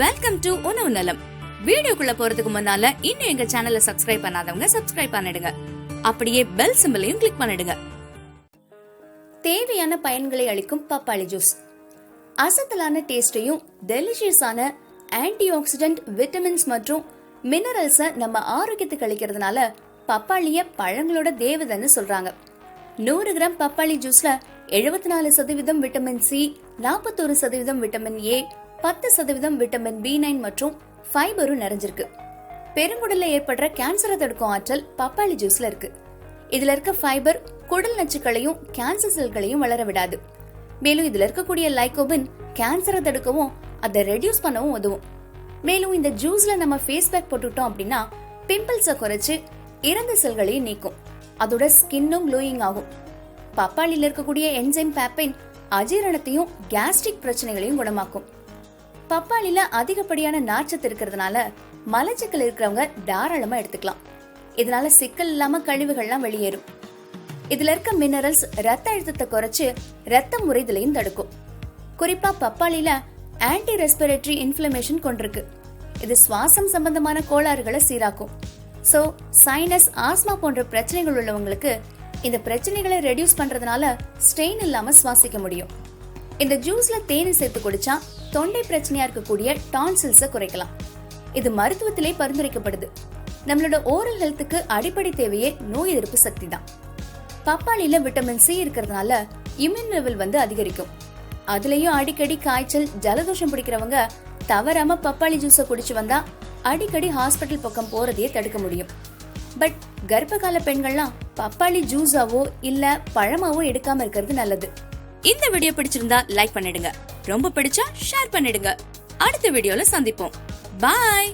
Welcome to உணவு நலம். வீடியோக்குள்ள போறதுக்கு முன்னால இன்னும் எங்க சேனலை சப்ஸ்கிரைப் பண்ணாதவங்க சப்ஸ்கிரைப் பண்ணிடுங்க. அப்படியே பெல் சிம்பலையும் கிளிக் பண்ணிடுங்க. தேவையான பயன்களை அளிக்கும் பப்பாளி ஜூஸ். அசத்தலான டேஸ்டையும் டெலிஷியஸான ஆன்டி ஆக்சிடென்ட், விட்டமின்ஸ் மற்றும் மினரல்ஸ நம்ம ஆரோக்கியத்துக்கு அளிக்கிறதுனால பப்பாளிய பழங்களோட தேவதைன்னு சொல்றாங்க. 100 கிராம் பப்பாளி ஜூஸ்ல 74% vitamin C, 41% vitamin A, 10% vitamin B9 மற்றும் ஃபைபரும் நிறைஞ்சிருக்கு. பெருங்குடல்ல ஏற்படுற கேன்சரை தடுக்கும் ஆற்றல் பப்பாளி ஜூஸ்ல இருக்கு. இதுல இருக்க ஃபைபர் குடல் நச்சுக்களையும் கேன்சர் செல்களையும் வளர விடாது. மேலும் இதுல இருக்கக்கூடிய லைகோபின் கேன்சரை தடுக்கவும் அதை ரெடியூஸ் பண்ணவும் உதவும். மேலும் இந்த ஜூஸ்ல நம்ம ஃபேஸ் பேக் போட்டுட்டோம் அப்படின்னா பிம்பிள்ஸை குறைச்சு இறந்த செல்களையும் நீக்கும். அதோட ஸ்கின்னும் க்ளோயிங் ஆகும். பப்பாளில இருக்கக்கூடிய என்சைம் பேப்பைன் அஜீரணத்தையும் கேஸ்ட்ரிக் பிரச்சனைகளையும் குணமாக்கும். பப்பாளில அதிகப்படியான நார்ச்சத்து இருக்கிறதுனால மலச்சிக்கல் இருக்கிறவங்க தாராளமா எடுத்துக்கலாம். இதனால சிக்கல் இல்லாம கழிவுகள்லாம் வெளியேறும். இதுல இருக்க மினரல்ஸ் ரத்த அழுத்தத்தை குறைச்சு ரத்த முறைதலையும் தடுக்கும். குறிப்பா பப்பாளில ஆன்டி ரெஸ்பிரேட்டரி இன்ஃப்ளமேஷன் கொண்டிருக்கு. இது சுவாசம் சம்பந்தமான கோளாறுகளை சீராக்கும். சோ சைனஸ், ஆஸ்மா போன்ற பிரச்சனைகள் உள்ளவங்களுக்கு இந்த பிரச்சனைகளை ரெடியூஸ் பண்றதுனால ஸ்ட்ரெயின் இல்லாம சுவாசிக்க முடியும். இந்த ஜூஸ்ல தேனை சேர்த்து குடிச்சா தொண்டை பிரச்சனையா இருக்கக்கூடிய டான்சில்ஸை குறைக்கலாம். இது மருத்துவத்திலே பரிந்துரைக்கப்படுது. நம்மளோட ஓரல் ஹெல்த்துக்கு அடிப்படை தேவையே நோய் எதிர்ப்பு சக்தி தான். பப்பாளில விட்டமின் சி இருக்கிறதுனால இம்யூன் லெவல் அதிகரிக்கும். அதுலயும் அடிக்கடி காய்ச்சல், ஜலதோஷம் பிடிக்கிறவங்க தவறாம பப்பாளி ஜூஸை குடிச்சு வந்தா அடிக்கடி ஹாஸ்பிட்டல் பக்கம் போறதையே தடுக்க முடியும். பட் கர்ப்பகால பெண்கள்லாம் பப்பாளி ஜூஸாவோ இல்ல பழமாவோ எடுக்காம இருக்கிறது நல்லது. இந்த வீடியோ பிடிச்சிருந்தா லைக் பண்ணிடுங்க. ரொம்ப பிடிச்சா ஷேர் பண்ணிடுங்க. அடுத்த வீடியோல சந்திப்போம். பாய்.